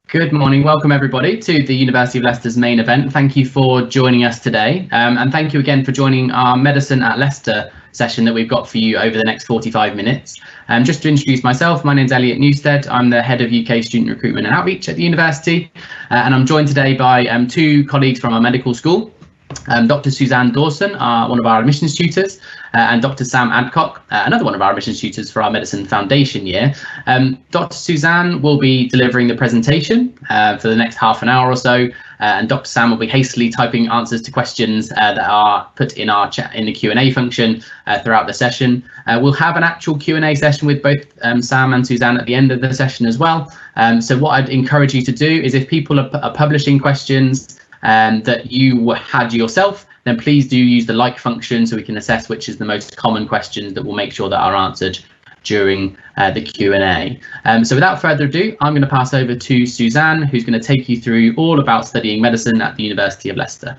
Good morning. Welcome everybody to the University of Leicester's main event. Thank you for joining us today. And thank you again for joining our Medicine at Leicester session that we've got for you over the next 45 minutes. Just to introduce myself, my name's Elliot Newstead. I'm the Head of UK Student Recruitment and Outreach at the University. And I'm joined today by two colleagues from our medical school. Dr. Suzanne Dawson, one of our admissions tutors, and Dr. Sam Adcock, another one of our admissions tutors for our Medicine Foundation year. Dr. Suzanne will be delivering the presentation for the next half an hour or so, and Dr. Sam will be hastily typing answers to questions that are put in our chat in the Q&A function throughout the session. We'll have an actual Q&A session with both Sam and Suzanne at the end of the session as well. So what I'd encourage you to do is, if people are publishing questions that you had yourself, then please do use the like function so we can assess which is the most common questions that we'll make sure that are answered during the Q&A. So without further ado, I'm going to pass over to Suzanne, who's going to take you through all about studying medicine at the University of Leicester.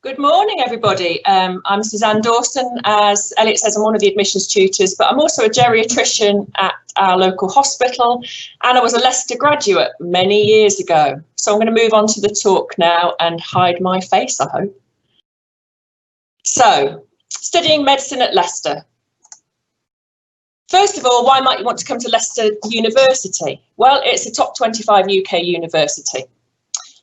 Good morning, everybody. I'm Suzanne Dawson. As Elliot says, I'm one of the admissions tutors, but I'm also a geriatrician at our local hospital, and I was a Leicester graduate many years ago. So I'm going to move on to the talk now and hide my face, I hope. So, studying medicine at Leicester. First of all, why might you want to come to Leicester University? Well, it's a top 25 UK university.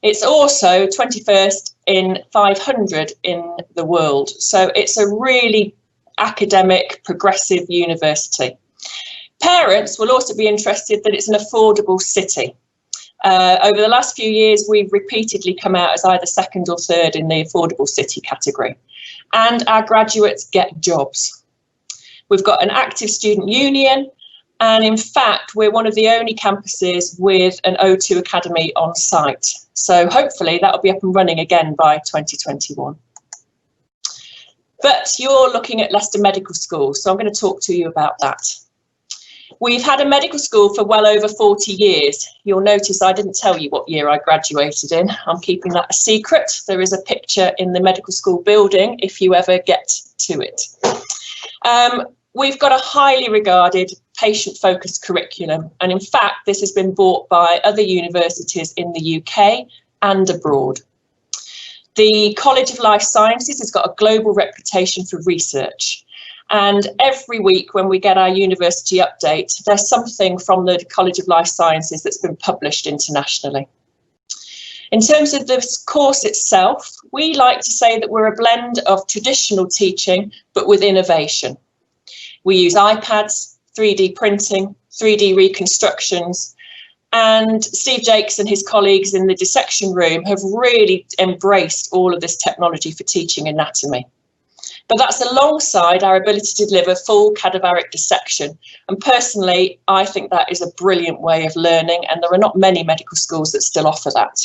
It's also 21st in 500 in the world. So it's a really academic, progressive university. Parents will also be interested that it's an affordable city. Over the last few years, we've repeatedly come out as either second or third in the affordable city category. And our graduates get jobs. We've got an active student union. And in fact, we're one of the only campuses with an O2 Academy on site. So hopefully that'll be up and running again by 2021. But you're looking at Leicester Medical School, so I'm going to talk to you about that. We've had a medical school for well over 40 years. You'll notice I didn't tell you what year I graduated in. I'm keeping that a secret. There is a picture in the medical school building if you ever get to it. We've got a highly regarded patient-focused curriculum, and in fact this has been bought by other universities in the UK and abroad. The College of Life Sciences has got a global reputation for research, and every week when we get our university update, there's something from the College of Life Sciences that's been published internationally. In terms of the course itself, we like to say that we're a blend of traditional teaching but with innovation. We use iPads, 3D printing, 3D reconstructions, and Steve Jakes and his colleagues in the dissection room have really embraced all of this technology for teaching anatomy. But that's alongside our ability to deliver full cadaveric dissection. And personally, I think that is a brilliant way of learning, and there are not many medical schools that still offer that.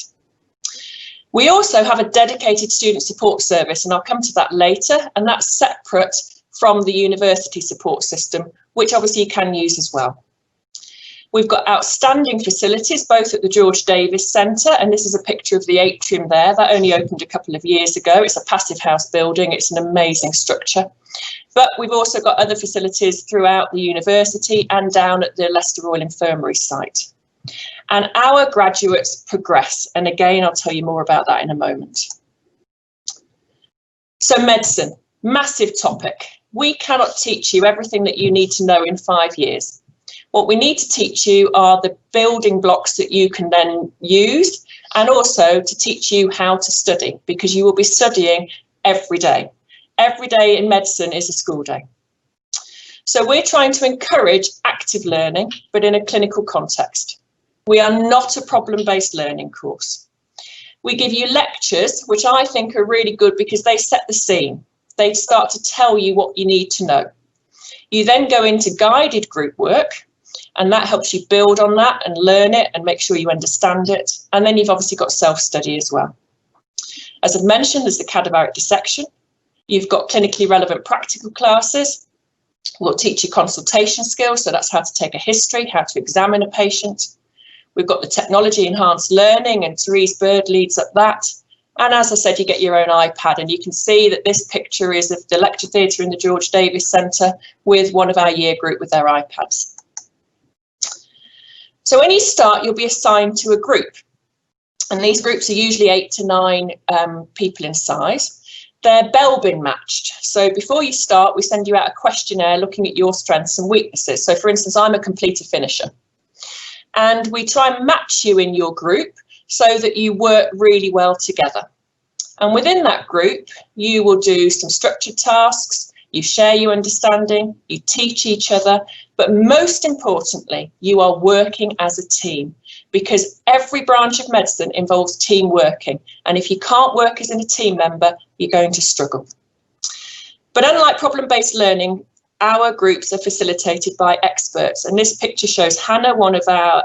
We also have a dedicated student support service, and I'll come to that later, and that's separate from the university support system, which obviously you can use as well. We've got outstanding facilities, both at the George Davis Centre, and this is a picture of the atrium there. That only opened a couple of years ago. It's a passive house building. It's an amazing structure. But we've also got other facilities throughout the university and down at the Leicester Royal Infirmary site. And our graduates progress. And again, I'll tell you more about that in a moment. So medicine, massive topic. We cannot teach you everything that you need to know in 5 years. What we need to teach you are the building blocks that you can then use, and also to teach you how to study, because you will be studying every day. Every day in medicine is a school day. So we're trying to encourage active learning, but in a clinical context. We are not a problem-based learning course. We give you lectures, which I think are really good because they set the scene. They start to tell you what you need to know. You then go into guided group work, and that helps you build on that and learn it and make sure you understand it. And then you've obviously got self-study as well. As I've mentioned, there's the cadaveric dissection. You've got clinically relevant practical classes. We'll teach you consultation skills, so that's how to take a history, how to examine a patient. We've got the technology enhanced learning, and Therese Bird leads up that. And as I said, you get your own iPad, and you can see that this picture is of the lecture theatre in the George Davis Centre with one of our year group with their iPads. So when you start, you'll be assigned to a group. And these groups are usually 8 to 9 people in size. They're bell bin matched. So before you start, we send you out a questionnaire looking at your strengths and weaknesses. So for instance, I'm a completer finisher. And we try and match you in your group so that you work really well together. And within that group, you will do some structured tasks, you share your understanding, you teach each other, but most importantly, you are working as a team, because every branch of medicine involves team working. And if you can't work as a team member, you're going to struggle. But unlike problem-based learning, our groups are facilitated by experts. And this picture shows Hannah, one of our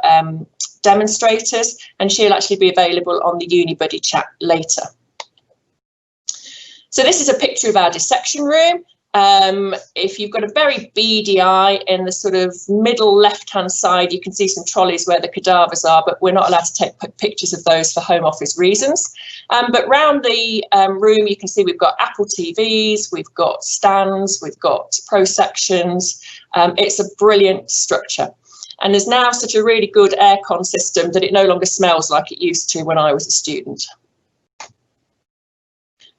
demonstrators, and she'll actually be available on the UniBuddy chat later. So this is a picture of our dissection room. If you've got a very beady eye in the sort of middle left-hand side, you can see some trolleys where the cadavers are, but we're not allowed to take pictures of those for Home Office reasons. But round the room, you can see we've got Apple TVs, we've got stands, we've got pro sections. It's a brilliant structure. And there's now such a really good aircon system that it no longer smells like it used to when I was a student.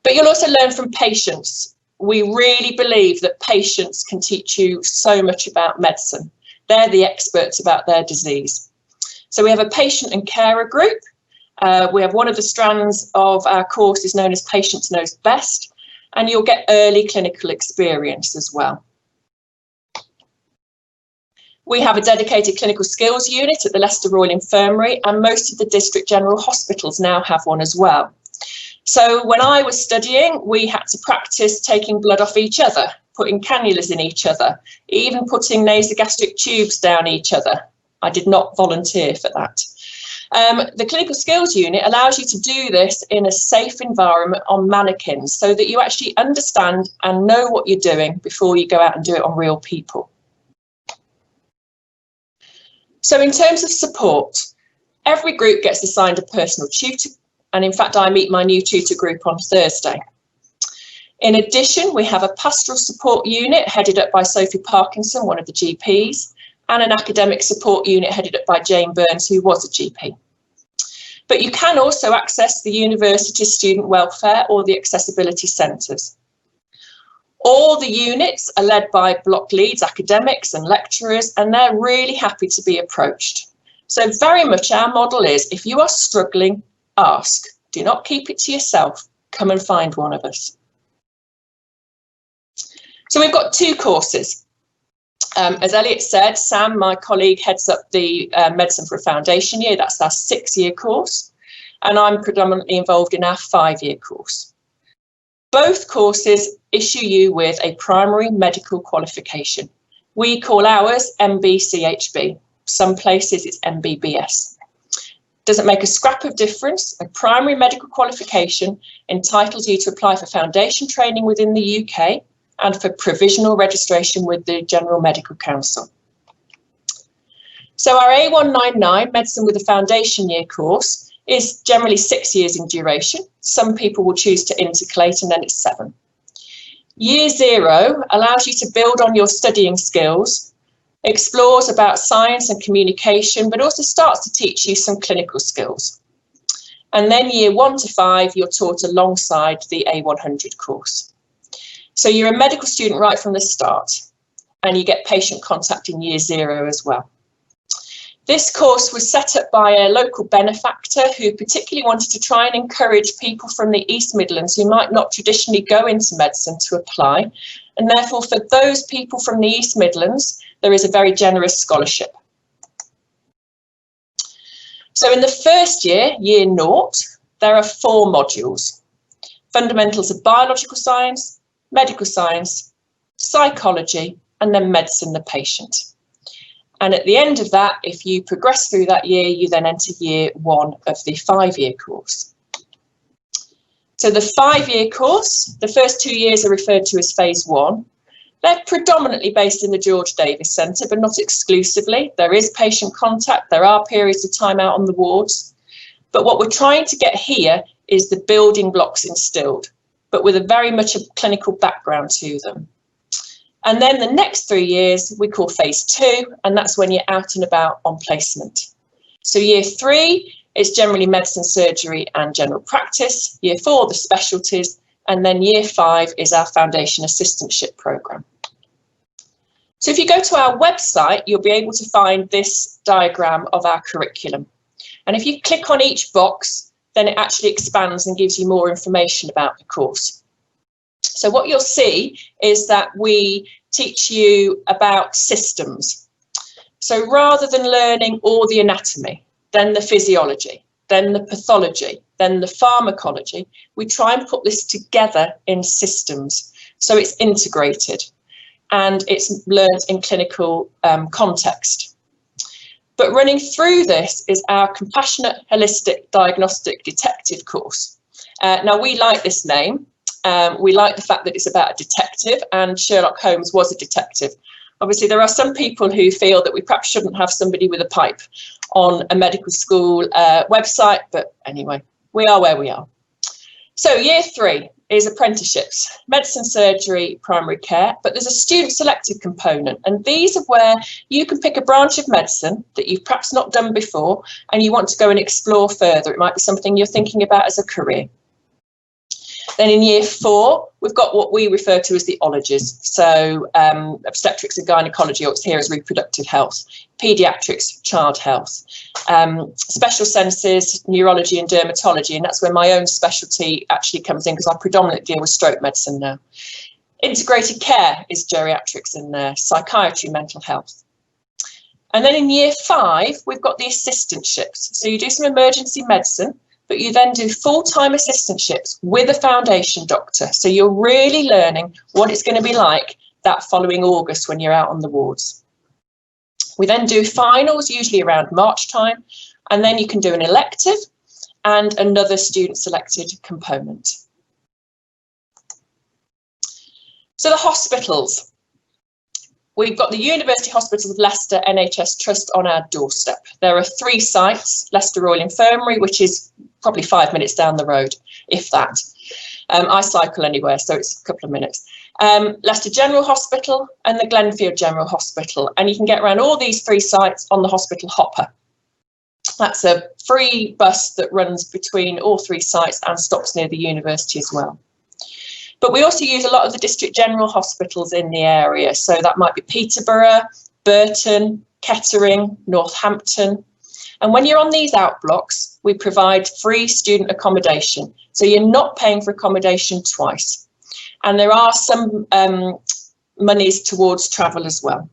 But you'll also learn from patients. We really believe that patients can teach you so much about medicine. They're the experts about their disease. So we have a patient and carer group. We have one of the strands of our course is known as Patients Knows Best, and you'll get early clinical experience as well. We have a dedicated clinical skills unit at the Leicester Royal Infirmary, and most of the district general hospitals now have one as well. So when I was studying, we had to practice taking blood off each other, putting cannulas in each other, even putting nasogastric tubes down each other. I did not volunteer for that. The clinical skills unit allows you to do this in a safe environment on mannequins so that you actually understand and know what you're doing before you go out and do it on real people. So in terms of support, every group gets assigned a personal tutor. And in fact, I meet my new tutor group on Thursday. In addition, we have a pastoral support unit headed up by Sophie Parkinson, one of the GPs, and an academic support unit headed up by Jane Burns, who was a GP. But you can also access the university student welfare or the accessibility centres. All the units are led by block leads, academics and lecturers, and they're really happy to be approached. So very much our model is, if you are struggling, ask. Do not keep it to yourself. Come and find one of us. So we've got 2 courses. As Elliot said, Sam, my colleague, heads up the Medicine for a Foundation year. That's our 6-year course. And I'm predominantly involved in our 5-year course. Both courses issue you with a primary medical qualification. We call ours MBCHB. Some places it's MBBS. Doesn't make a scrap of difference. A primary medical qualification entitles you to apply for foundation training within the UK and for provisional registration with the General Medical Council. So our A199 Medicine with a Foundation Year course is generally 6 years in duration. Some people will choose to intercalate and then it's 7. Year 0 allows you to build on your studying skills, explores about science and communication, but also starts to teach you some clinical skills. And then year 1 to 5, you're taught alongside the A100 course. So you're a medical student right from the start, and you get patient contact in year 0 as well. This course was set up by a local benefactor who particularly wanted to try and encourage people from the East Midlands who might not traditionally go into medicine to apply. And therefore, for those people from the East Midlands, there is a very generous scholarship. So in the first year, year 0, there are 4 modules. Fundamentals of biological science, medical science, psychology, and then medicine, the patient. And at the end of that, if you progress through that year, you then enter year 1 of the 5-year course. So the 5-year course, the first 2 years are referred to as phase 1. They're predominantly based in the George Davis Centre, but not exclusively. There is patient contact. There are periods of time out on the wards. But what we're trying to get here is the building blocks instilled, but with a very much a clinical background to them. And then the next 3 years we call phase 2, and that's when you're out and about on placement. So year 3 is generally medicine, surgery and general practice. Year 4, the specialties. And then year 5 is our foundation assistantship programme. So if you go to our website, you'll be able to find this diagram of our curriculum. And if you click on each box, then it actually expands and gives you more information about the course. So what you'll see is that we teach you about systems. So rather than learning all the anatomy, then the physiology, then the pathology, then the pharmacology, we try and put this together in systems. So it's integrated and it's learned in clinical context. But running through this is our Compassionate Holistic Diagnostic Detective course. Now, we like this name. We like the fact that it's about a detective, and Sherlock Holmes was a detective. Obviously, there are some people who feel that we perhaps shouldn't have somebody with a pipe on a medical school website, but anyway, we are where we are. So year 3 is apprenticeships, medicine, surgery, primary care, but there's a student selected component, and these are where you can pick a branch of medicine that you've perhaps not done before and you want to go and explore further. It might be something you're thinking about as a career. Then in year 4, we've got what we refer to as the ologies. So obstetrics and gynecology, or it's here as reproductive health, paediatrics, child health, special senses, neurology and dermatology. And that's where my own specialty actually comes in, because I predominantly deal with stroke medicine now. Integrated care is geriatrics in there, psychiatry, mental health. And then in year 5, we've got the assistantships. So you do some emergency medicine, but you then do full-time assistantships with a foundation doctor. So you're really learning what it's going to be like that following August when you're out on the wards. We then do finals, usually around March time, and then you can do an elective and another student-selected component. So the hospitals. We've got the University Hospitals of Leicester NHS Trust on our doorstep. There are 3 sites, Leicester Royal Infirmary, which is probably 5 minutes down the road, if that. I cycle anywhere, so it's a couple of minutes. Leicester General Hospital and the Glenfield General Hospital. And you can get around all these 3 sites on the hospital hopper. That's a free bus that runs between all 3 sites and stops near the university as well. But we also use a lot of the district general hospitals in the area. So that might be Peterborough, Burton, Kettering, Northampton. And when you're on these outblocks, we provide free student accommodation. So you're not paying for accommodation twice. And there are some monies towards travel as well.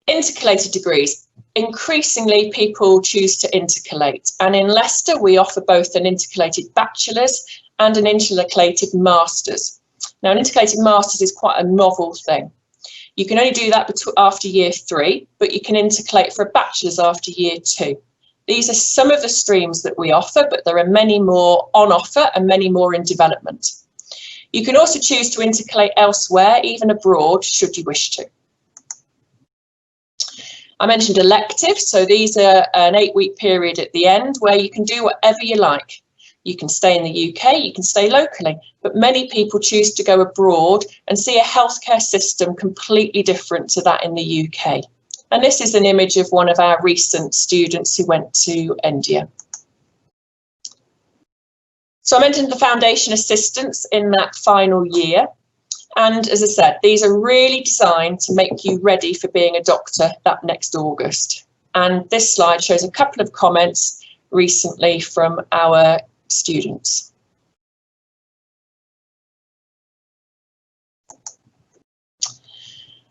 Intercalated degrees. Increasingly, people choose to intercalate. And in Leicester, we offer both an intercalated bachelor's and an intercalated master's. Now, an intercalated master's is quite a novel thing. You can only do that after year 3, but you can intercalate for a bachelor's after year 2. These are some of the streams that we offer, but there are many more on offer and many more in development. You can also choose to intercalate elsewhere, even abroad, should you wish to. I mentioned electives, so these are an 8-week period at the end where you can do whatever you like. You can stay in the UK, you can stay locally, but many people choose to go abroad and see a healthcare system completely different to that in the UK. And this is an image of one of our recent students who went to India. So I mentioned the foundation assistants in that final year. And as I said, these are really designed to make you ready for being a doctor that next August. And this slide shows a couple of comments recently from our students.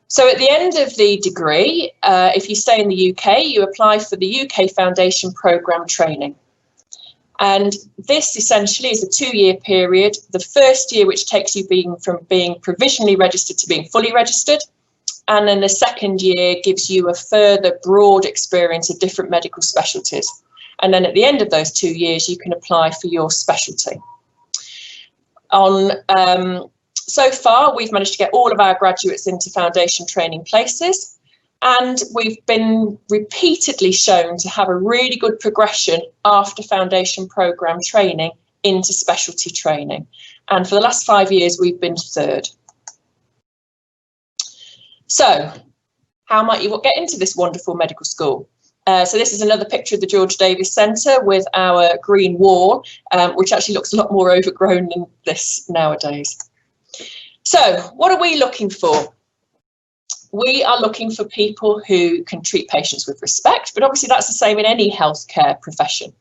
So at the end of the degree, if you stay in the UK, you apply for the UK Foundation Programme training. And this essentially is a 2-year period. The first year, which takes you from being provisionally registered to being fully registered. And then the second year gives you a further broad experience of different medical specialties. And then at the end of those 2 years, you can apply for your specialty. So far, we've managed to get all of our graduates into foundation training places, and we've been repeatedly shown to have a really good progression after foundation programme training into specialty training. And for the last 5 years, we've been 3rd. So, how might you get into this wonderful medical school? So this is another picture of the George Davis Centre with our green wall, which actually looks a lot more overgrown than this nowadays. So what are we looking for? We are looking for people who can treat patients with respect, but obviously that's the same in any healthcare profession.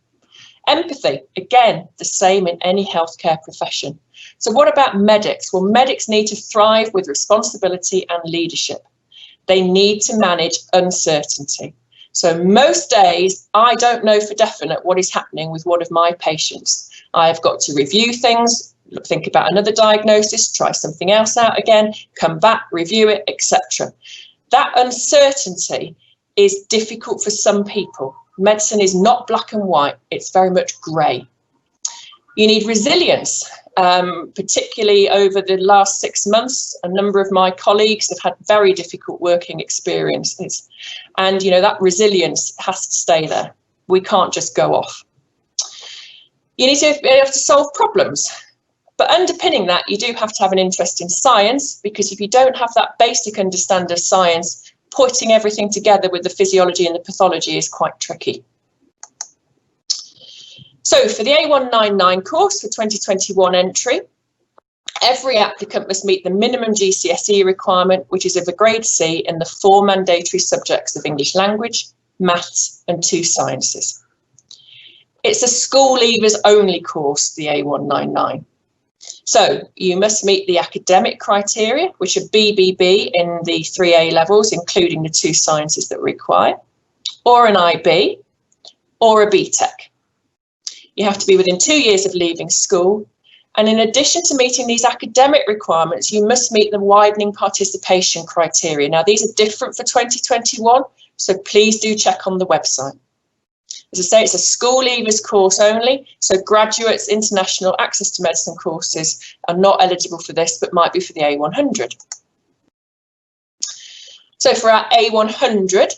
Empathy, again, the same in any healthcare profession. So what about medics? Well, medics need to thrive with responsibility and leadership. They need to manage uncertainty. So most days, I don't know for definite what is happening with one of my patients. I've got to review things, think about another diagnosis, try something else out again, come back, review it, etc. That uncertainty is difficult for some people. Medicine is not black and white, it's very much grey. You need resilience, particularly over the last 6 months. A number of my colleagues have had very difficult working experiences. And, you know, that resilience has to stay there. We can't just go off. You need to be able to solve problems. But underpinning that, you do have to have an interest in science, because if you don't have that basic understanding of science, putting everything together with the physiology and the pathology is quite tricky. So for the A199 course for 2021 entry, every applicant must meet the minimum GCSE requirement, which is of a grade C in the 4 mandatory subjects of English language, maths and 2 sciences. It's a school leavers only course, the A199. So you must meet the academic criteria, which are BBB in the 3 A levels, including the 2 sciences that require, or an IB, or a BTEC. You have to be within 2 years of leaving school. And in addition to meeting these academic requirements, you must meet the widening participation criteria. Now, these are different for 2021, so please do check on the website. As I say, it's a school leavers course only, so graduates, international access to medicine courses are not eligible for this, but might be for the A100. So for our A100,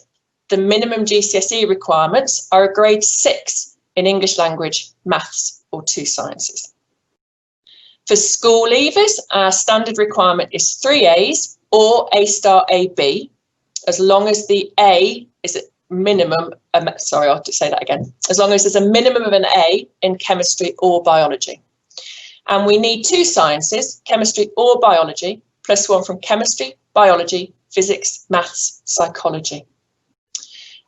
the minimum GCSE requirements are a grade 6 in English language, maths or 2 sciences. For school leavers, our standard requirement is 3 A's or A star AB, as long as the A is at minimum, sorry, I'll just say that again, as long as there's a minimum of an A in chemistry or biology. And we need 2 sciences, chemistry or biology, plus 1 from chemistry, biology, physics, maths, psychology.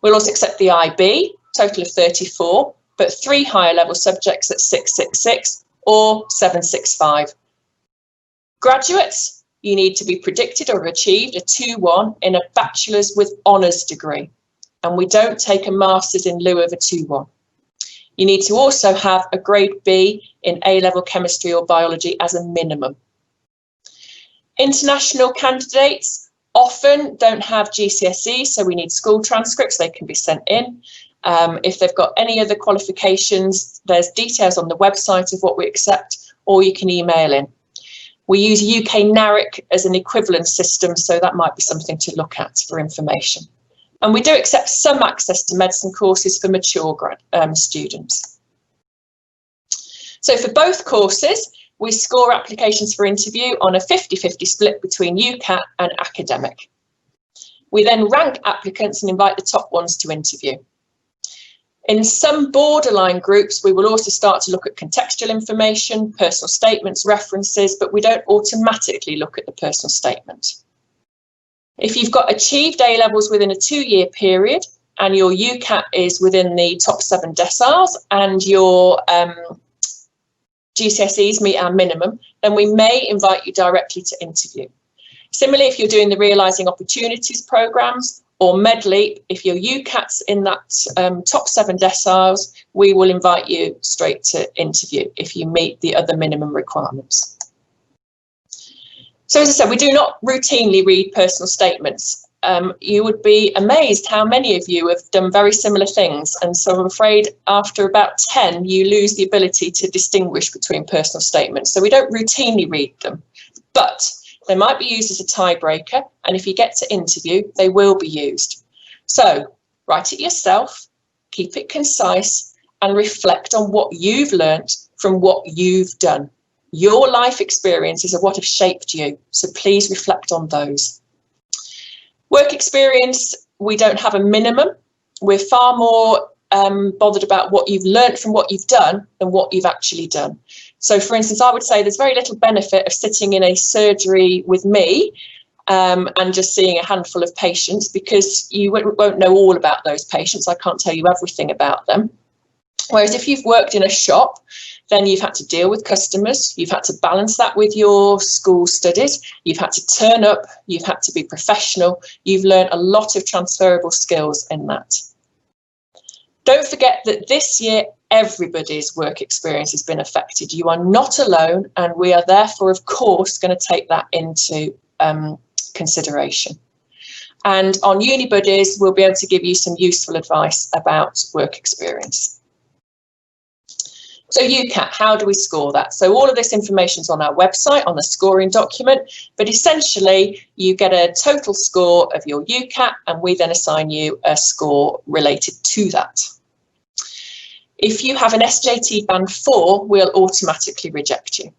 We'll also accept the IB, total of 34, but 3 higher level subjects at 666 or 765. Graduates, you need to be predicted or have achieved a 2-1 in a bachelor's with honours degree. And we don't take a master's in lieu of a 2-1. You need to also have a grade B in A-level chemistry or biology as a minimum. International candidates often don't have GCSE, so we need school transcripts, they can be sent in. If they've got any other qualifications, there's details on the website of what we accept, or you can email in. We use UK NARIC as an equivalent system, so that might be something to look at for information. And we do accept some access to medicine courses for mature students. So for both courses, we score applications for interview on a 50-50 split between UCAT and academic. We then rank applicants and invite the top ones to interview. In some borderline groups, we will also start to look at contextual information, personal statements, references, but we don't automatically look at the personal statement. If you've got achieved A levels within a 2-year period and your UCAT is within the top 7 deciles and your GCSEs meet our minimum, then we may invite you directly to interview. Similarly, if you're doing the Realising Opportunities programmes or MedLeap, if your UCAT's in that top 7 deciles, we will invite you straight to interview if you meet the other minimum requirements. So as I said, we do not routinely read personal statements. You would be amazed how many of you have done very similar things. And so I'm afraid after about 10, you lose the ability to distinguish between personal statements. So we don't routinely read them, but they might be used as a tiebreaker. And if you get to interview, they will be used. So write it yourself, keep it concise, and reflect on what you've learnt from what you've done. Your life experiences are what have shaped you, so please reflect on those. Working experience, we don't have a minimum. We're far more bothered about what you've learnt from what you've done than what you've actually done. So, for instance, I would say there's very little benefit of sitting in a surgery with me and just seeing a handful of patients, because you won't know all about those patients. I can't tell you everything about them. Whereas if you've worked in a shop, then you've had to deal with customers, you've had to balance that with your school studies, you've had to turn up, you've had to be professional, you've learned a lot of transferable skills in that. Don't forget that this year, everybody's work experience has been affected. You are not alone, and we are therefore, of course, going to take that into consideration. And on Uni Buddies, we'll be able to give you some useful advice about work experience. So UCAT, how do we score that? So all of this information is on our website, on the scoring document, but essentially you get a total score of your UCAT, and we then assign you a score related to that. If you have an SJT band 4, we'll automatically reject you.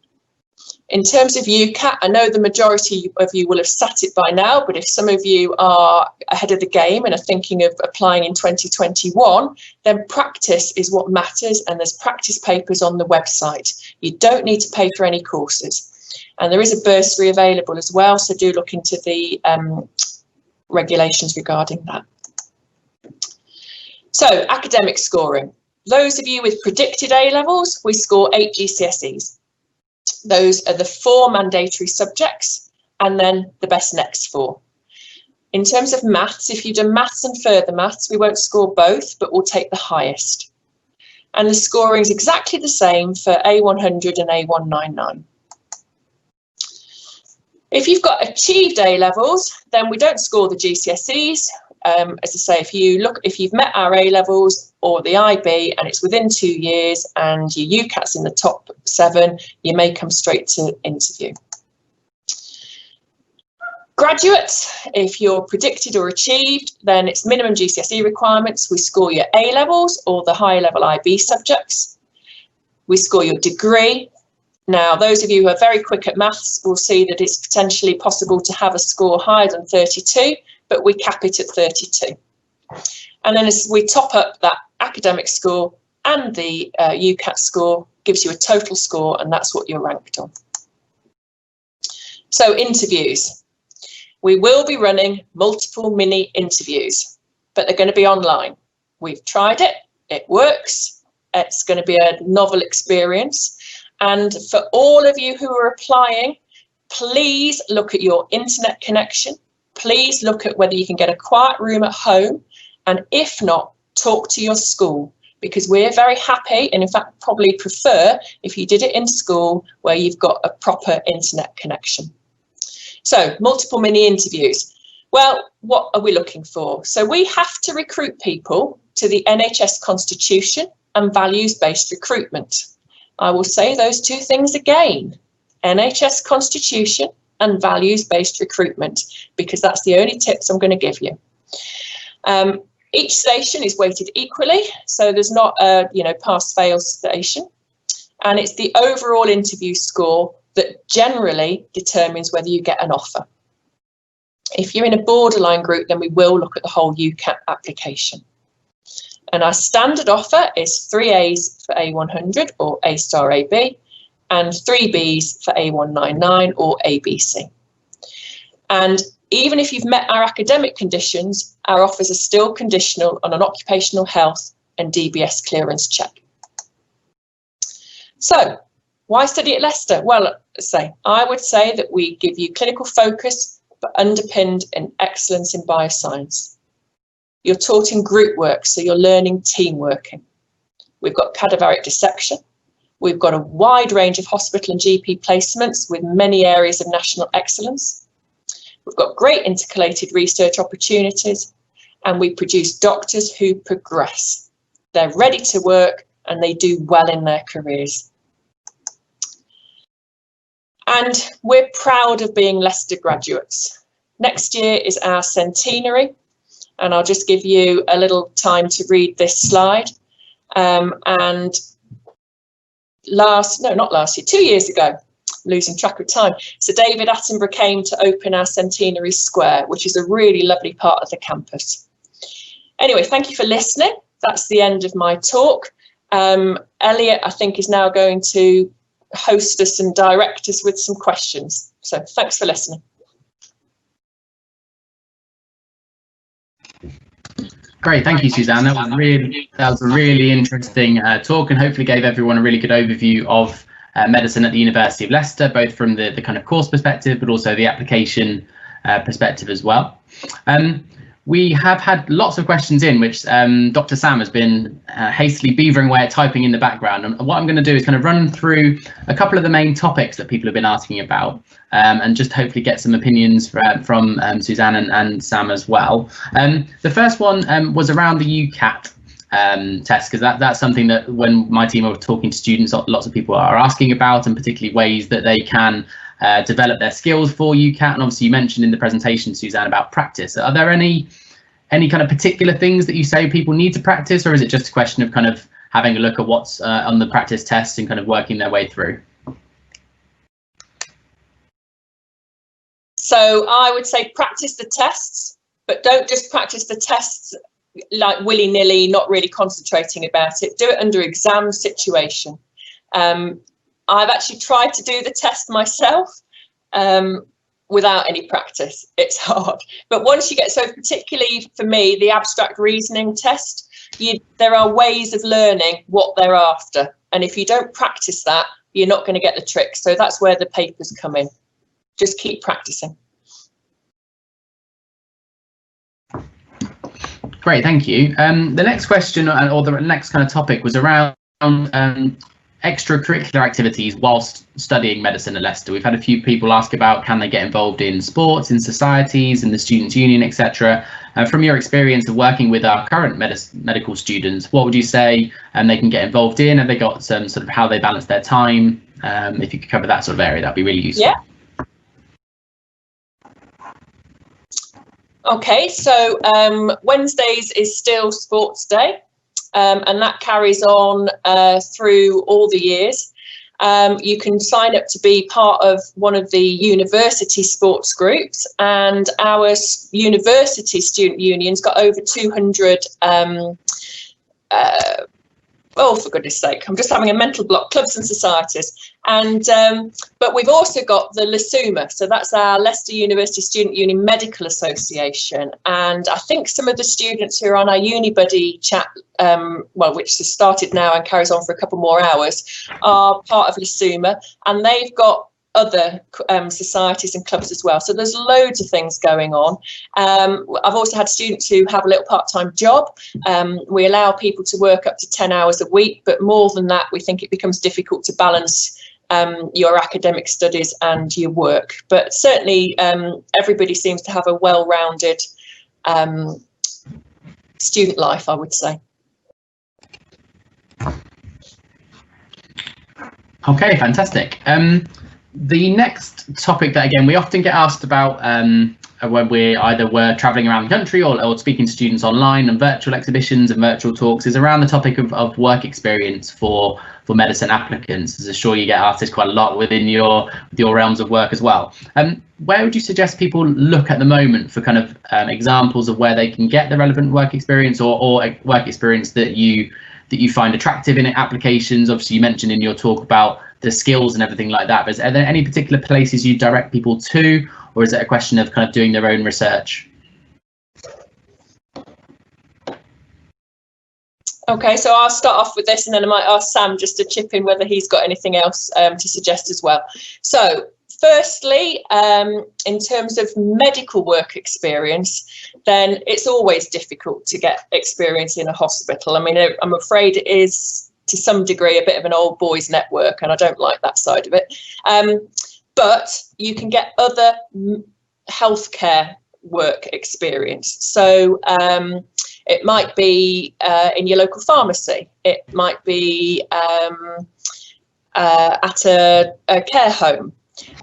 In terms of UCAT, I know the majority of you will have sat it by now, but if some of you are ahead of the game and are thinking of applying in 2021, then practice is what matters, and there's practice papers on the website. You don't need to pay for any courses. And there is a bursary available as well, so do look into the regulations regarding that. So, academic scoring. Those of you with predicted A-levels, we score 8 GCSEs. Those are the 4 mandatory subjects, and then the best next 4. In terms of maths, if you've done maths and further maths, we won't score both, but we'll take the highest. And the scoring is exactly the same for A100 and A199. If you've got achieved A-levels, then we don't score the GCSEs. As I say, if you've met our A-levels or the IB and it's within 2 years and your UCAT's in the top 7, you may come straight to interview. Graduates, if you're predicted or achieved, then it's minimum GCSE requirements. We score your A-levels or the higher level IB subjects. We score your degree. Now, those of you who are very quick at maths will see that it's potentially possible to have a score higher than 32, but we cap it at 32. And then as we top up that academic score and the UCAT score, gives you a total score, and that's what you're ranked on. So interviews. We will be running multiple mini interviews, but they're going to be online. We've tried it, it works. It's going to be a novel experience. And for all of you who are applying, please look at your internet connection. Please look at whether you can get a quiet room at home. And if not, talk to your school, because we're very happy, and in fact probably prefer if you did it in school where you've got a proper internet connection. So multiple mini interviews. Well, what are we looking for? So we have to recruit people to the NHS Constitution and values-based recruitment. I will say those 2 things again: NHS Constitution and values-based recruitment, because that's the only tips I'm going to give you. Each station is weighted equally, so there's not a pass-fail station, and it's the overall interview score that generally determines whether you get an offer. If you're in a borderline group, then we will look at the whole UCAT application. And our standard offer is 3 A's for A100 or A star AB, and 3 B's for A199 or ABC. And even if you've met our academic conditions, our offers are still conditional on an occupational health and DBS clearance check. So, why study at Leicester? Well, I would say that we give you clinical focus, but underpinned in excellence in bioscience. You're taught in group work, so you're learning team working. We've got cadaveric dissection. We've got a wide range of hospital and GP placements with many areas of national excellence. We've got great intercalated research opportunities, and we produce doctors who progress. They're ready to work and they do well in their careers. And we're proud of being Leicester graduates. Next year is our centenary, and I'll just give you a little time to read this slide. And 2 years ago, losing track of time. So David Attenborough came to open our Centenary Square, which is a really lovely part of the campus. Anyway, thank you for listening. That's the end of my talk. Elliot, I think, is now going to host us and direct us with some questions. So thanks for listening. Great, thank you, Suzanne. That was a really interesting talk, and hopefully gave everyone a really good overview of medicine at the University of Leicester, both from the kind of course perspective, but also the application perspective as well. We have had lots of questions in, which Dr. Sam has been hastily beavering away at typing in the background. And what I'm going to do is kind of run through a couple of the main topics that people have been asking about, and just hopefully get some opinions from Suzanne and Sam as well. The first one was around the UCAT test, because that's something that when my team are talking to students, lots of people are asking about, and particularly ways that they can develop their skills for UCAT. And obviously you mentioned in the presentation, Suzanne, about practice. Are there any kind of particular things that you say people need to practice, or is it just a question of kind of having a look at what's on the practice test and kind of working their way through? So I would say practice the tests, but don't just practice the tests like willy-nilly, not really concentrating about it. Do it under exam situation. I've actually tried to do the test myself without any practice. It's hard. But once you get, so particularly for me, the abstract reasoning test, there are ways of learning what they're after. And if you don't practice that, you're not going to get the trick. So that's where the papers come in. Just keep practicing. Great, thank you. The next question, or the next kind of topic, was around extracurricular activities whilst studying medicine at Leicester. We've had a few people ask about, can they get involved in sports, in societies, in the students' union, etc. From your experience of working with our current medical students, what would you say they can get involved in? Have they got some sort of how they balance their time? If you could cover that sort of area, that'd be really useful. Yeah. Okay, so Wednesdays is still sports day, and that carries on through all the years. You can sign up to be part of one of the university sports groups, and our university student union's got over 200 oh, for goodness sake, I'm just having a mental block, clubs and societies. And but we've also got the LSUMA, so that's our Leicester University Student Union Medical Association. And I think some of the students who are on our UniBuddy chat, well, which has started now and carries on for a couple more hours, are part of LSUMA, and they've got other societies and clubs as well. So there's loads of things going on. I've also had students who have a little part-time job. We allow people to work up to 10 hours a week, but more than that, we think it becomes difficult to balance your academic studies and your work. But certainly everybody seems to have a well-rounded student life, I would say. Okay, fantastic. The next topic that, again, we often get asked about when we're traveling around the country or speaking to students online and virtual exhibitions and virtual talks, is around the topic of work experience for medicine applicants. As I'm sure you get asked this quite a lot within your realms of work as well. Where would you suggest people look at the moment for kind of examples of where they can get the relevant work experience or work experience that you find attractive in applications? Obviously, you mentioned in your talk about the skills and everything like that, but are there any particular places you direct people to, or is it a question of kind of doing their own research? Okay, so I'll start off with this, and then I might ask Sam just to chip in whether he's got anything else to suggest as well. So firstly, in terms of medical work experience, then it's always difficult to get experience in a hospital. I mean, I'm afraid it is to some degree a bit of an old boys network, and I don't like that side of it. But you can get other healthcare work experience. So it might be in your local pharmacy. It might be at a care home.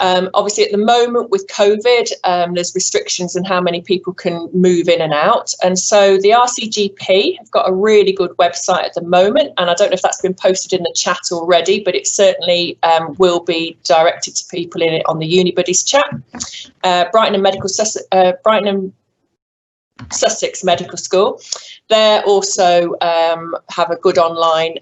Obviously, at the moment with COVID, there's restrictions on how many people can move in and out. And so the RCGP have got a really good website at the moment. And I don't know if that's been posted in the chat already, but it certainly will be directed to people in it on the Unibuddies chat. Brighton and Sussex Medical School. They also have a good online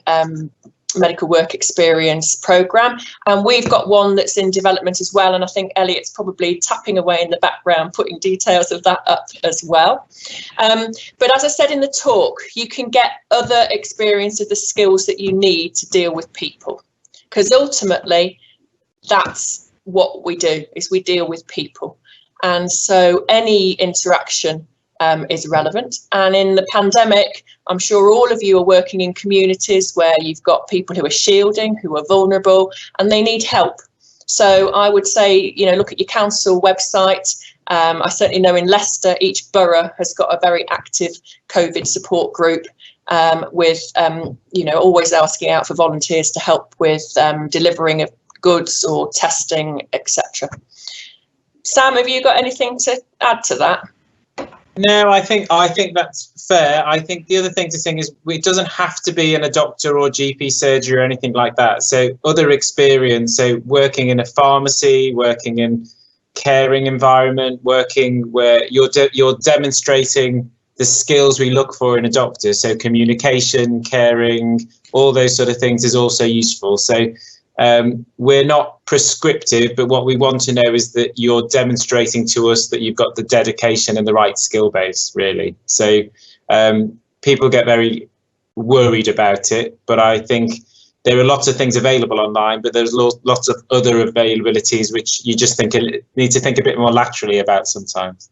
medical work experience programme, and we've got one that's in development as well, and I think Elliot's probably tapping away in the background putting details of that up as well. But as I said in the talk, you can get other experience of the skills that you need to deal with people, because ultimately that's what we do, is we deal with people. And so any interaction is relevant. And in the pandemic, I'm sure all of you are working in communities where you've got people who are shielding, who are vulnerable, and they need help. So I would say, you know, look at your council website. I certainly know in Leicester, each borough has got a very active COVID support group with, you know, always asking out for volunteers to help with delivering of goods or testing, etc. Sam, have you got anything to add to that? No, I think that's fair. I think the other thing to think is it doesn't have to be in a doctor or GP surgery or anything like that. So other experience, so working in a pharmacy, working in caring environment, working where you're demonstrating the skills we look for in a doctor. So communication, caring, all those sort of things is also useful. So we're not prescriptive, but what we want to know is that you're demonstrating to us that you've got the dedication and the right skill base, really. So people get very worried about it, but I think there are lots of things available online, but there's lots of other availabilities which you just need to think a bit more laterally about sometimes.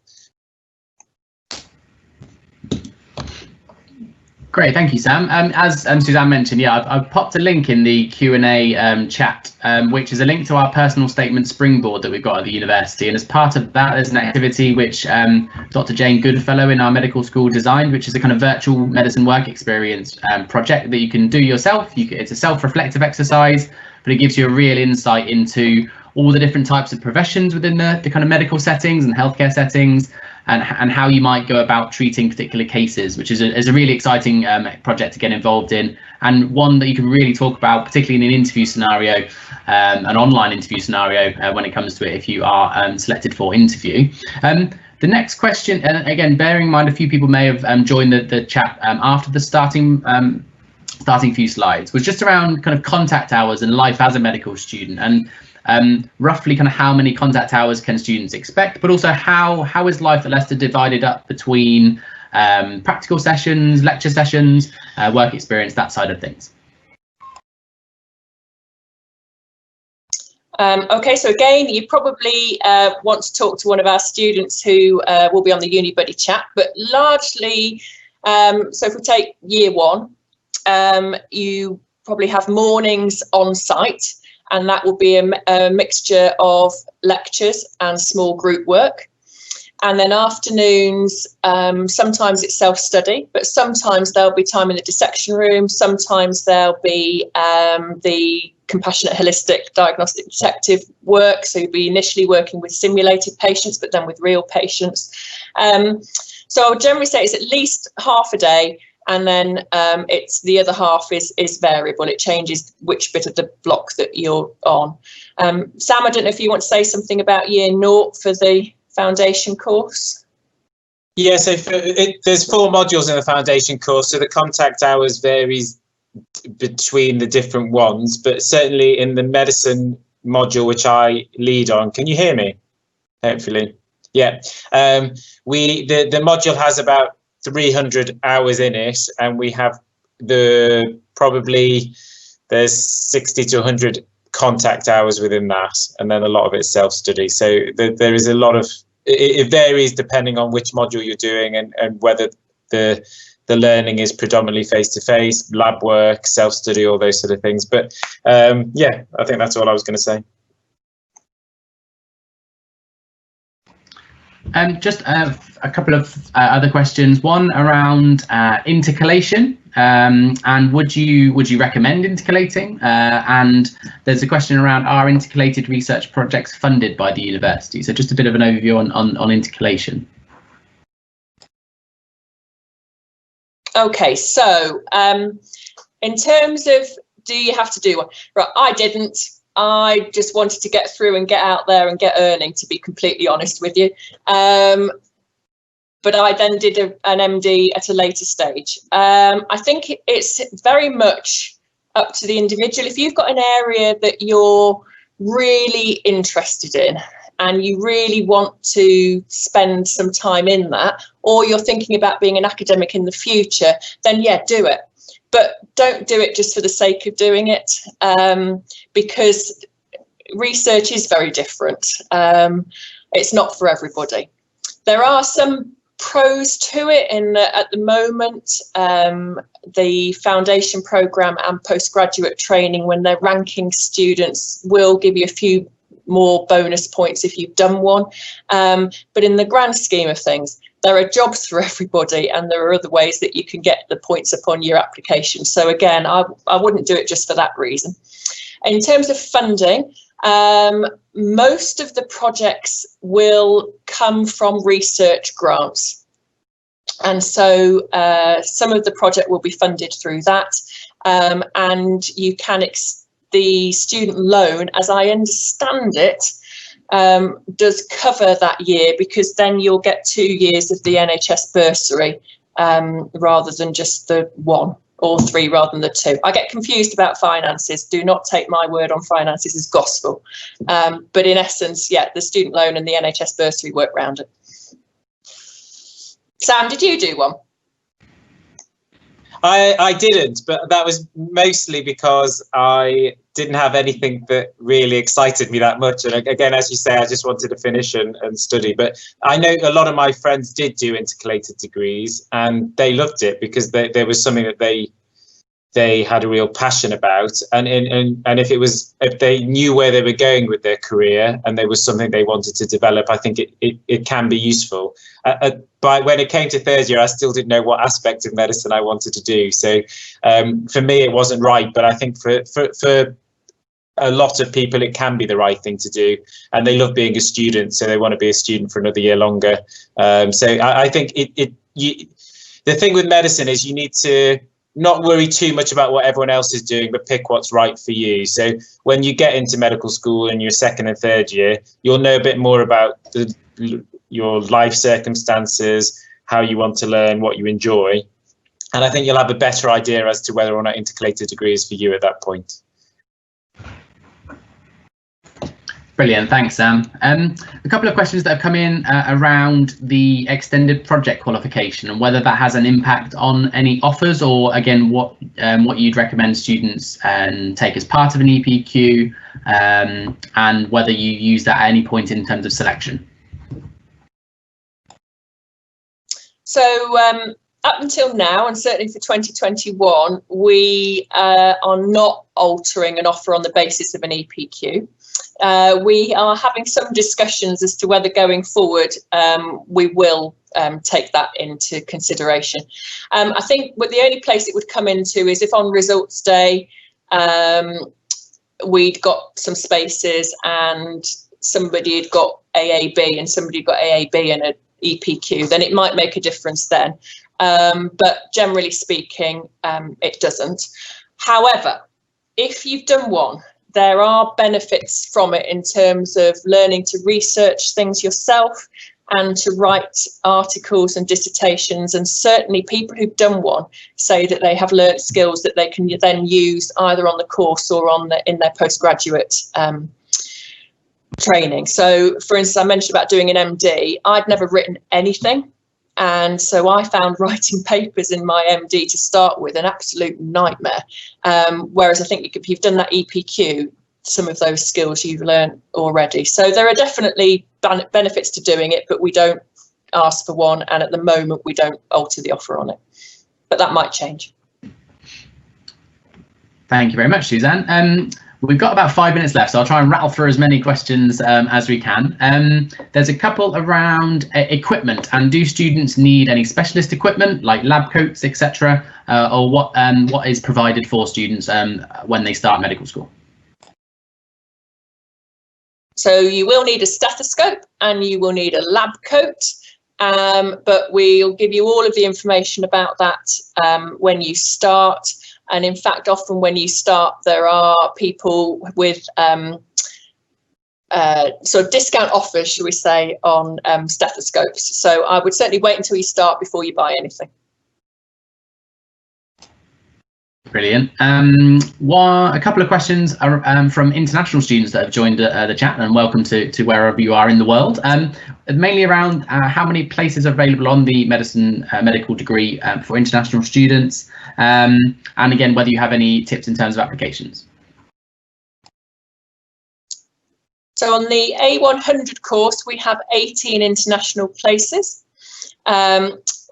Great, thank you, Sam. As Suzanne mentioned, yeah, I've popped a link in the Q&A chat, which is a link to our personal statement springboard that we've got at the university. And as part of that, there's an activity which Dr. Jane Goodfellow in our medical school designed, which is a kind of virtual medicine work experience project that you can do yourself. It's a self-reflective exercise, but it gives you a real insight into all the different types of professions within the kind of medical settings and healthcare settings, and how you might go about treating particular cases, which is a really exciting project to get involved in, and one that you can really talk about, particularly in an interview scenario, an online interview scenario, when it comes to it, if you are selected for interview. The next question, and again, bearing in mind a few people may have joined the chat after the starting few slides, was just around kind of contact hours and life as a medical student, and roughly kind of how many contact hours can students expect, but also how is life at Leicester divided up between practical sessions, lecture sessions, work experience, that side of things. Okay, so again, you probably want to talk to one of our students who will be on the Unibuddy chat, but largely, so if we take year one, you probably have mornings on site, and that will be a mixture of lectures and small group work. And then afternoons, sometimes it's self-study, but sometimes there'll be time in the dissection room. Sometimes there'll be the compassionate holistic diagnostic detective work. So you'll be initially working with simulated patients, but then with real patients. So I would generally say it's at least half a day. And then it's the other half is variable. It changes which bit of the block that you're on. Sam, I don't know if you want to say something about year 0 for the foundation course. Yeah, so there's 4 modules in the foundation course, so the contact hours varies between the different ones, but certainly in the medicine module, which I lead on, can you hear me? Hopefully, yeah. The module has about 300 hours in it, and we have there's 60 to 100 contact hours within that, and then a lot of it's self-study. So there is a lot of it varies depending on which module you're doing and whether the learning is predominantly face-to-face, lab work, self-study, all those sort of things. But yeah, I think that's all I was going to say. Just a couple of other questions. One around intercalation. And would you recommend intercalating? And there's a question around, are intercalated research projects funded by the university? So just a bit of an overview on intercalation. Okay, so in terms of, do you have to do one? Right, I didn't. I just wanted to get through and get out there and get earning, to be completely honest with you. But I then did an MD at a later stage. I think it's very much up to the individual. If you've got an area that you're really interested in and you really want to spend some time in that, or you're thinking about being an academic in the future, then yeah, do it. But don't do it just for the sake of doing it, because research is very different. It's not for everybody. There are some pros to it in that at the moment, the foundation programme and postgraduate training, when they're ranking students, will give you a few more bonus points if you've done one. But in the grand scheme of things, there are jobs for everybody, and there are other ways that you can get the points upon your application. So again, I wouldn't do it just for that reason. In terms of funding, most of the projects will come from research grants. And so some of the project will be funded through that. And you can, the student loan, as I understand it, does cover that year, because then you'll get 2 years of the NHS bursary rather than just the 1, or 3 rather than the 2. I get confused about finances. Do not take my word on finances as gospel. But in essence, yeah, the student loan and the NHS bursary work around it. Sam, did you do one? I didn't, but that was mostly because I didn't have anything that really excited me that much. And again, as you say, I just wanted to finish and study. But I know a lot of my friends did do intercalated degrees, and they loved it because there was something that they had a real passion about. And if they knew where they were going with their career and there was something they wanted to develop, I think it can be useful. But when it came to third year, I still didn't know what aspect of medicine I wanted to do. So for me, it wasn't right. But I think for a lot of people, it can be the right thing to do. And they love being a student, so they want to be a student for another year longer. So I think the thing with medicine is you need to not worry too much about what everyone else is doing, but pick what's right for you. So when you get into medical school in your second and third year, you'll know a bit more about your life circumstances, how you want to learn, what you enjoy. And I think you'll have a better idea as to whether or not intercalated degree is for you at that point. Brilliant, thanks, Sam. A couple of questions that have come in around the extended project qualification and whether that has an impact on any offers, or again, what you'd recommend students take as part of an EPQ, and whether you use that at any point in terms of selection. So up until now, and certainly for 2021, we are not altering an offer on the basis of an EPQ. We are having some discussions as to whether going forward we will take that into consideration. I think the only place it would come into is if on results day we'd got some spaces and somebody had got AAB and somebody had got AAB and an EPQ, then it might make a difference then. But generally speaking, it doesn't. However, if you've done one, there are benefits from it in terms of learning to research things yourself and to write articles and dissertations. And certainly people who've done one say that they have learnt skills that they can then use either on the course or in their postgraduate training. So, for instance, I mentioned about doing an MD. I'd never written anything. And so I found writing papers in my MD to start with an absolute nightmare. Whereas I think if you've done that EPQ, some of those skills you've learned already. So there are definitely benefits to doing it, but we don't ask for one. And at the moment, we don't alter the offer on it. But that might change. Thank you very much, Suzanne. we've got about 5 minutes left, so I'll try and rattle through as many questions as we can. There's a couple around equipment, and do students need any specialist equipment like lab coats, etc., or what is provided for students when they start medical school? So you will need a stethoscope and you will need a lab coat, but we'll give you all of the information about that when you start. And in fact, often when you start, there are people with sort of discount offers, shall we say, on stethoscopes. So I would certainly wait until you start before you buy anything. Brilliant. A couple of questions are, from international students that have joined the chat, and welcome to wherever you are in the world. Mainly around how many places are available on the medical degree for international students, and again, whether you have any tips in terms of applications. So on the A100 course, we have 18 international places.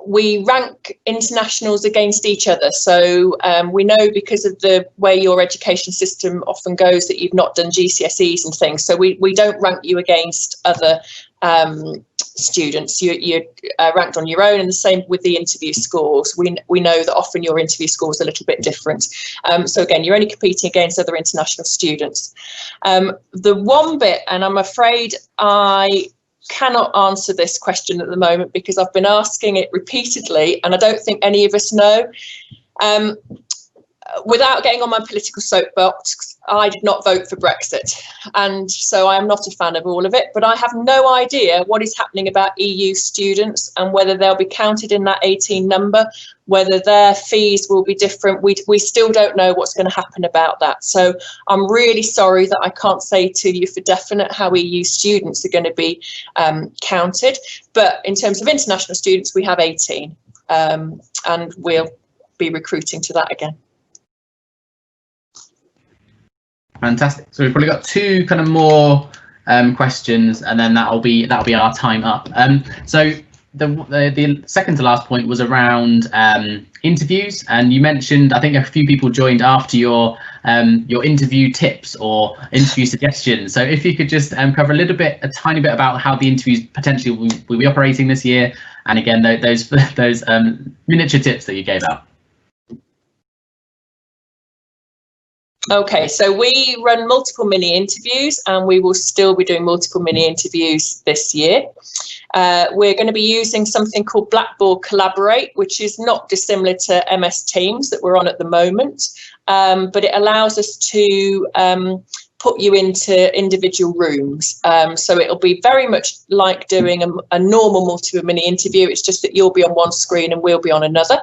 We rank internationals against each other. So we know, because of the way your education system often goes, that you've not done GCSEs and things. So we don't rank you against other students. You're ranked on your own, and the same with the interview scores. We know that often your interview scores are a little bit different. So again, you're only competing against other international students. The one bit, and I'm afraid I cannot answer this question at the moment because I've been asking it repeatedly and I don't think any of us know. Without getting on my political soapbox, I did not vote for Brexit, and so I am not a fan of all of it, but I have no idea what is happening about EU students and whether they'll be counted in that 18 number, whether their fees will be different. We still don't know what's going to happen about that. So I'm really sorry that I can't say to you for definite how EU students are going to be counted, but in terms of international students, we have 18, and we'll be recruiting to that again. Fantastic. So we've probably got two kind of more questions, and then that'll be our time up. So the second to last point was around interviews, and you mentioned, I think a few people joined after your interview tips or interview suggestions. So if you could just cover a tiny bit about how the interviews potentially will be operating this year, and again those miniature tips that you gave out. Okay, so we run multiple mini interviews, and we will still be doing multiple mini interviews this year. We're going to be using something called Blackboard Collaborate, which is not dissimilar to MS Teams that we're on at the moment, but it allows us to put you into individual rooms. So it'll be very much like doing a normal multiple mini interview. It's just that you'll be on one screen and we'll be on another.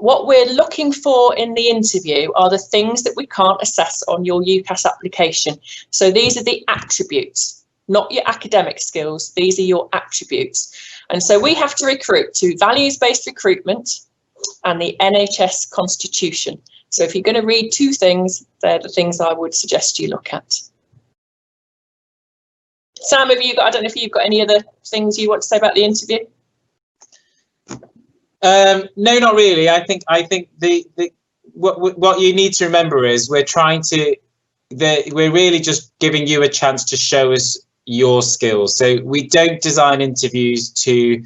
What we're looking for in the interview are the things that we can't assess on your UCAS application. So these are the attributes, not your academic skills. These are your attributes. And so we have to recruit to values-based recruitment and the NHS Constitution. So if you're going to read two things, they're the things I would suggest you look at. Sam, I don't know if you've got any other things you want to say about the interview? No, not really. I think what you need to remember is we're really just giving you a chance to show us your skills. So we don't design interviews to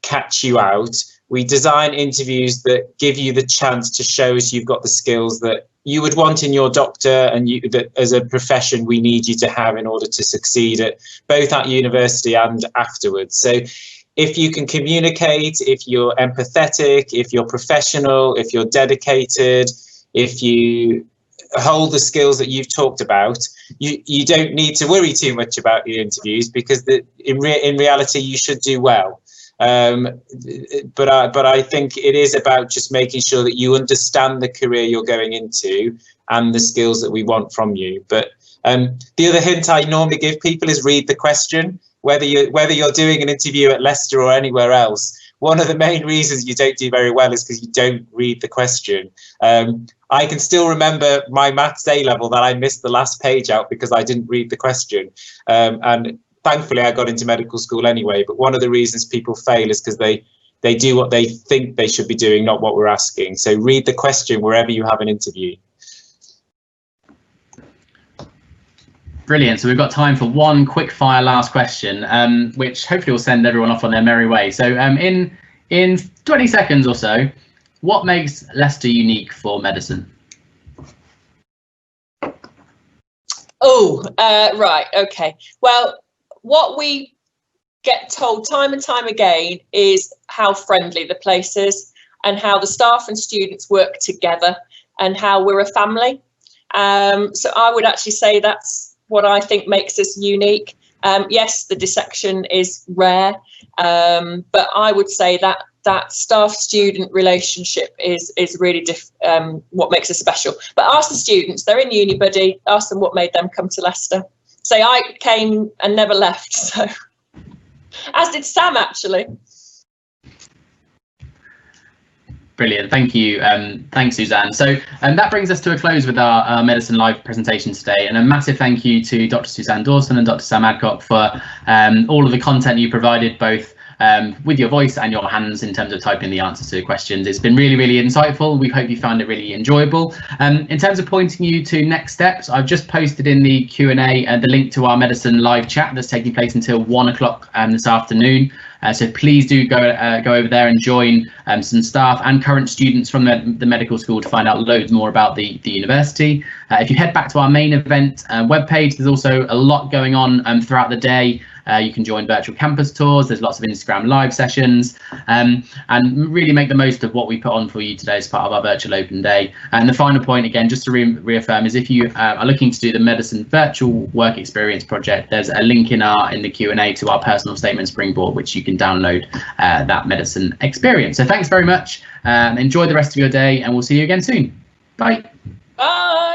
catch you out. We design interviews that give you the chance to show us you've got the skills that you would want in your doctor, and that as a profession we need you to have in order to succeed both at university and afterwards. So if you can communicate, if you're empathetic, if you're professional, if you're dedicated, if you hold the skills that you've talked about, you don't need to worry too much about your interviews, because in reality you should do well. But I think it is about just making sure that you understand the career you're going into and the skills that we want from you. But the other hint I normally give people is read the question. Whether you're doing an interview at Leicester or anywhere else, one of the main reasons you don't do very well is because you don't read the question. I can still remember my maths A level that I missed the last page out because I didn't read the question. And thankfully I got into medical school anyway, but one of the reasons people fail is because they do what they think they should be doing, not what we're asking. So read the question wherever you have an interview. Brilliant. So we've got time for one quick fire last question, which hopefully will send everyone off on their merry way. So in 20 seconds or so, what makes Leicester unique for medicine? Oh, right. OK. Well, what we get told time and time again is how friendly the place is and how the staff and students work together and how we're a family. So I would actually say that's what I think makes us unique. Yes, the dissection is rare, but I would say that that staff-student relationship is really what makes us special. But ask the students, they're in uni, buddy, ask them what made them come to Leicester. Say, I came and never left, so. As did Sam, actually. Brilliant, thank you. Thanks, Suzanne. So that brings us to a close with our Medicine Live presentation today. And a massive thank you to Dr. Suzanne Dawson and Dr. Sam Adcock for all of the content you provided, both with your voice and your hands in terms of typing the answers to the questions. It's been really, really insightful. We hope you found it really enjoyable. In terms of pointing you to next steps, I've just posted in the Q&A the link to our Medicine Live chat that's taking place until 1 o'clock this afternoon. So please do go over there and join some staff and current students from the medical school to find out loads more about the university. If you head back to our main event webpage, there's also a lot going on throughout the day. You can join virtual campus tours. There's lots of Instagram live sessions, and really make the most of what we put on for you today as part of our virtual open day. And the final point, again, just to reaffirm, is if you are looking to do the medicine virtual work experience project, there's a link in the Q&A to our personal statement springboard, which you can download that medicine experience. So thanks very much. Enjoy the rest of your day, and we'll see you again soon. Bye. Bye.